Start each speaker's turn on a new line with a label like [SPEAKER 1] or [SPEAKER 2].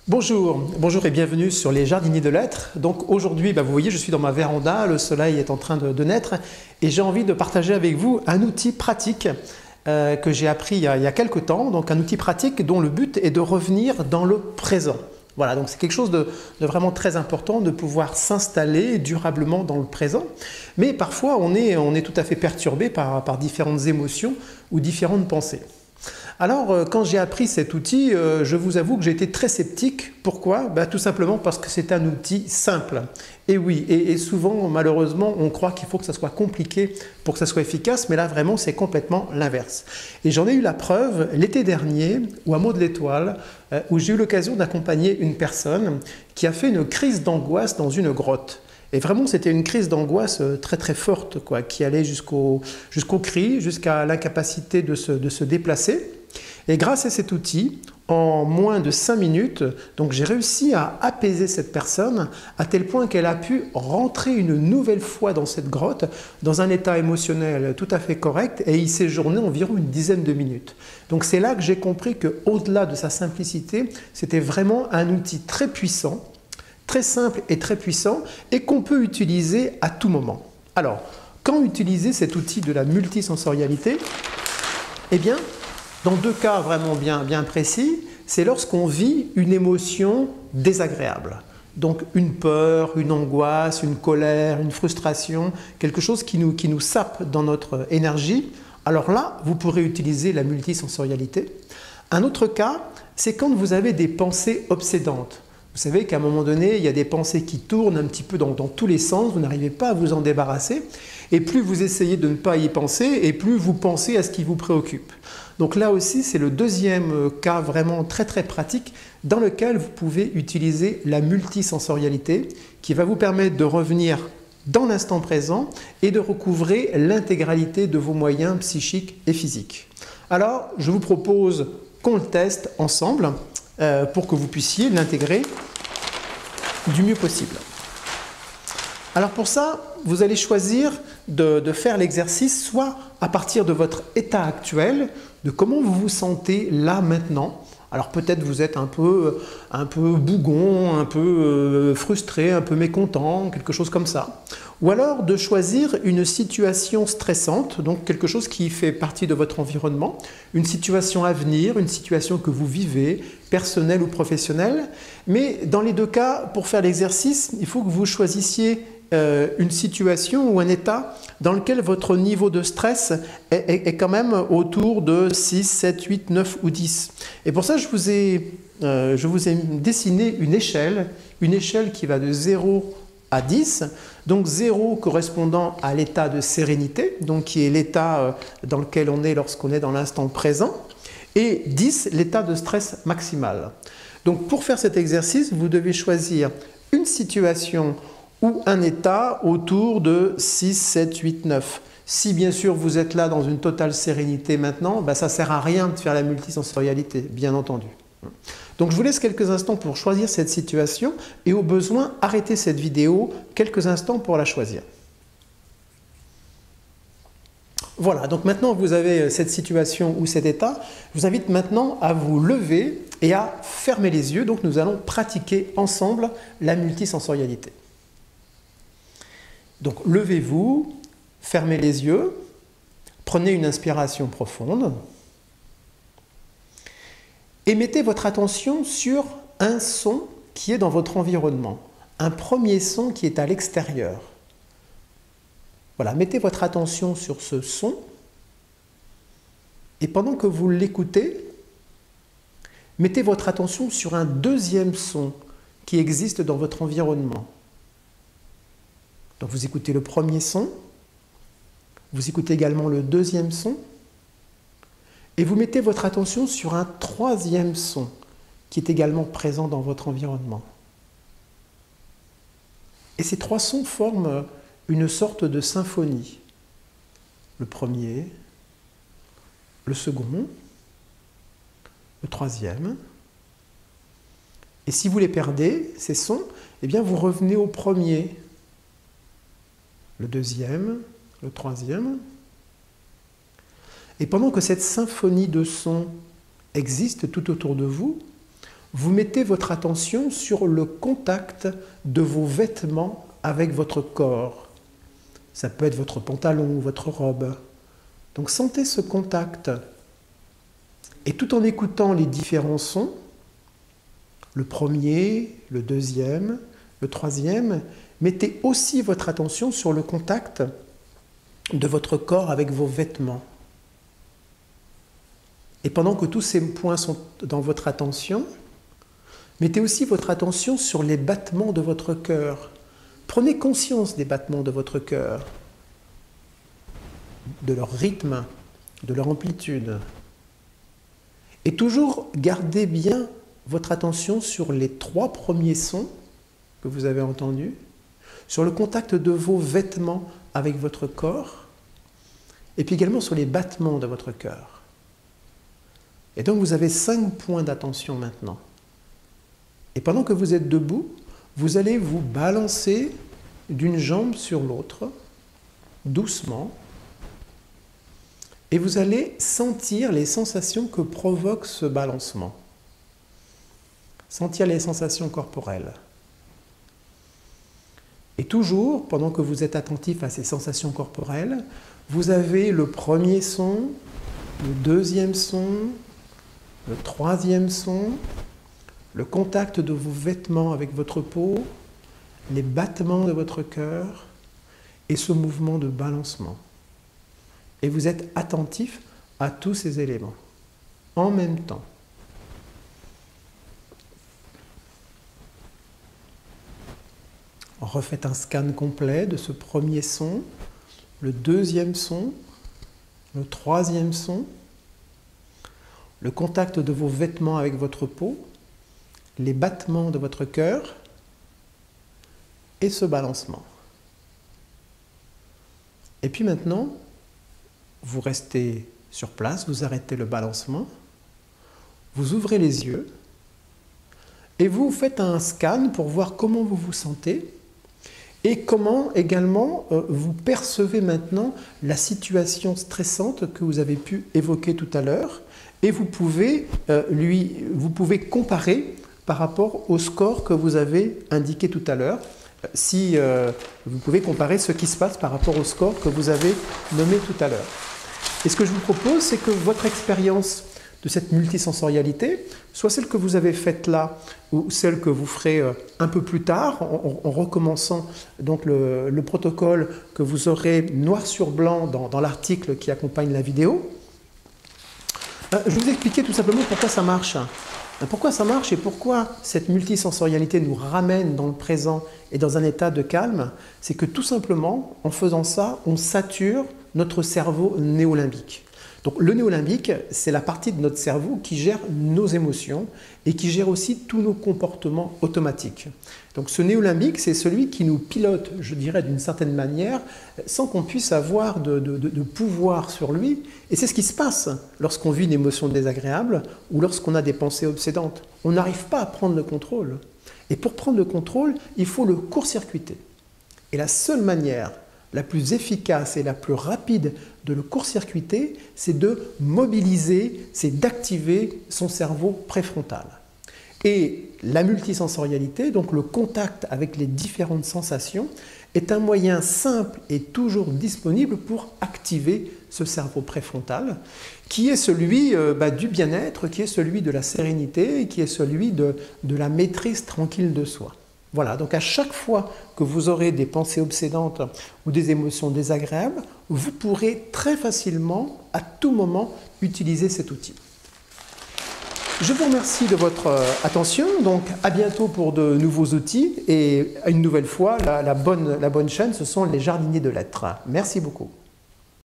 [SPEAKER 1] Bonjour et bienvenue sur les Jardiniers de l'Être. Donc aujourd'hui, vous voyez, je suis dans ma véranda, le soleil est en train de naître et j'ai envie de partager avec vous un outil pratique que j'ai appris il y a quelques temps. Donc un outil pratique dont le but est de revenir dans le présent. Voilà, donc c'est quelque chose de vraiment très important de pouvoir s'installer durablement dans le présent. Mais parfois, on est tout à fait perturbé par différentes émotions ou différentes pensées. Alors, quand j'ai appris cet outil, je vous avoue que j'ai été très sceptique. Pourquoi? Tout simplement parce que c'est un outil simple. Et oui, et souvent, malheureusement, on croit qu'il faut que ça soit compliqué pour que ça soit efficace, mais là, vraiment, c'est complètement l'inverse. Et j'en ai eu la preuve l'été dernier, au Hameau de l'Étoile, où j'ai eu l'occasion d'accompagner une personne qui a fait une crise d'angoisse dans une grotte. Et vraiment, c'était une crise d'angoisse très très forte, qui allait jusqu'au cri, jusqu'à l'incapacité de se déplacer. Et grâce à cet outil, en moins de 5 minutes, donc j'ai réussi à apaiser cette personne à tel point qu'elle a pu rentrer une nouvelle fois dans cette grotte dans un état émotionnel tout à fait correct et y séjourner environ une dizaine de minutes. Donc c'est là que j'ai compris qu'au-delà de sa simplicité, c'était vraiment un outil très puissant, très simple et très puissant et qu'on peut utiliser à tout moment. Alors, quand utiliser cet outil de la multisensorialité? Eh bien, dans deux cas vraiment bien précis, c'est lorsqu'on vit une émotion désagréable. Donc une peur, une angoisse, une colère, une frustration, quelque chose qui nous sape dans notre énergie. Alors là, vous pourrez utiliser la multisensorialité. Un autre cas, c'est quand vous avez des pensées obsédantes. Vous savez qu'à un moment donné, il y a des pensées qui tournent un petit peu dans tous les sens, vous n'arrivez pas à vous en débarrasser, et plus vous essayez de ne pas y penser, et plus vous pensez à ce qui vous préoccupe. Donc là aussi, c'est le deuxième cas vraiment très très pratique dans lequel vous pouvez utiliser la multisensorialité qui va vous permettre de revenir dans l'instant présent et de recouvrer l'intégralité de vos moyens psychiques et physiques. Alors, je vous propose qu'on le teste ensemble pour que vous puissiez l'intégrer du mieux possible. Alors pour ça, vous allez choisir de faire l'exercice soit à partir de votre état actuel, de comment vous vous sentez là maintenant. Alors peut-être vous êtes un peu bougon, un peu frustré, un peu mécontent, quelque chose comme ça. Ou alors de choisir une situation stressante, donc quelque chose qui fait partie de votre environnement, une situation à venir, une situation que vous vivez, personnelle ou professionnelle. Mais dans les deux cas, pour faire l'exercice, il faut que vous choisissiez une situation ou un état dans lequel votre niveau de stress est quand même autour de 6, 7, 8, 9 ou 10. Et pour ça, je vous ai dessiné une échelle qui va de 0 à 10. Donc 0 correspondant à l'état de sérénité, donc qui est l'état dans lequel on est lorsqu'on est dans l'instant présent, et 10, l'état de stress maximal. Donc pour faire cet exercice, vous devez choisir une situation ou un état autour de 6, 7, 8, 9. Si bien sûr vous êtes là dans une totale sérénité maintenant, ça ne sert à rien de faire la multisensorialité, bien entendu. Donc je vous laisse quelques instants pour choisir cette situation et au besoin, arrêtez cette vidéo quelques instants pour la choisir. Voilà, donc maintenant vous avez cette situation ou cet état. Je vous invite maintenant à vous lever et à fermer les yeux. Donc nous allons pratiquer ensemble la multisensorialité. Donc levez-vous, fermez les yeux, prenez une inspiration profonde et mettez votre attention sur un son qui est dans votre environnement, un premier son qui est à l'extérieur. Voilà, mettez votre attention sur ce son et pendant que vous l'écoutez, mettez votre attention sur un deuxième son qui existe dans votre environnement. Donc vous écoutez le premier son, vous écoutez également le deuxième son, et vous mettez votre attention sur un troisième son qui est également présent dans votre environnement. Et ces trois sons forment une sorte de symphonie. Le premier, le second, le troisième. Et si vous les perdez, ces sons, eh bien vous revenez au premier, le deuxième, le troisième. Et pendant que cette symphonie de sons existe tout autour de vous, vous mettez votre attention sur le contact de vos vêtements avec votre corps. Ça peut être votre pantalon ou votre robe. Donc sentez ce contact. Et tout en écoutant les différents sons, le premier, le deuxième, le troisième, mettez aussi votre attention sur le contact de votre corps avec vos vêtements. Et pendant que tous ces points sont dans votre attention, mettez aussi votre attention sur les battements de votre cœur. Prenez conscience des battements de votre cœur, de leur rythme, de leur amplitude. Et toujours gardez bien votre attention sur les 3 premiers sons que vous avez entendus, sur le contact de vos vêtements avec votre corps, et puis également sur les battements de votre cœur. Et donc vous avez 5 points d'attention maintenant. Et pendant que vous êtes debout, vous allez vous balancer d'une jambe sur l'autre, doucement, et vous allez sentir les sensations que provoque ce balancement. Sentir les sensations corporelles. Et toujours, pendant que vous êtes attentif à ces sensations corporelles, vous avez le premier son, le deuxième son, le troisième son, le contact de vos vêtements avec votre peau, les battements de votre cœur et ce mouvement de balancement. Et vous êtes attentif à tous ces éléments en même temps. Refaites un scan complet de ce premier son, le deuxième son, le troisième son, le contact de vos vêtements avec votre peau, les battements de votre cœur et ce balancement. Et puis maintenant, vous restez sur place, vous arrêtez le balancement, vous ouvrez les yeux et vous faites un scan pour voir comment vous vous sentez et comment également vous percevez maintenant la situation stressante que vous avez pu évoquer tout à l'heure. Et vous pouvez comparer par rapport au score que vous avez indiqué tout à l'heure. Si vous pouvez comparer ce qui se passe par rapport au score que vous avez nommé tout à l'heure. Et ce que je vous propose, c'est que votre expérience de cette multisensorialité, soit celle que vous avez faite là, ou celle que vous ferez un peu plus tard, en recommençant donc le protocole que vous aurez noir sur blanc dans l'article qui accompagne la vidéo. Je vais vous expliquer tout simplement pourquoi ça marche. Pourquoi ça marche et pourquoi cette multisensorialité nous ramène dans le présent et dans un état de calme. C'est que tout simplement, en faisant ça, on sature notre cerveau néolimbique. Donc le néolimbique, c'est la partie de notre cerveau qui gère nos émotions et qui gère aussi tous nos comportements automatiques. Donc ce néolimbique, c'est celui qui nous pilote, je dirais d'une certaine manière, sans qu'on puisse avoir de pouvoir sur lui. Et c'est ce qui se passe lorsqu'on vit une émotion désagréable ou lorsqu'on a des pensées obsédantes. On n'arrive pas à prendre le contrôle. Et pour prendre le contrôle, il faut le court-circuiter. Et la seule manière la plus efficace et la plus rapide de le court-circuiter, c'est de mobiliser, c'est d'activer son cerveau préfrontal. Et la multisensorialité, donc le contact avec les différentes sensations, est un moyen simple et toujours disponible pour activer ce cerveau préfrontal, qui est celui du bien-être, qui est celui de la sérénité, qui est celui de la maîtrise tranquille de soi. Voilà, donc à chaque fois que vous aurez des pensées obsédantes ou des émotions désagréables, vous pourrez très facilement, à tout moment, utiliser cet outil. Je vous remercie de votre attention, donc à bientôt pour de nouveaux outils et une nouvelle fois, la bonne chaîne, ce sont les jardiniers de lettres. Merci beaucoup.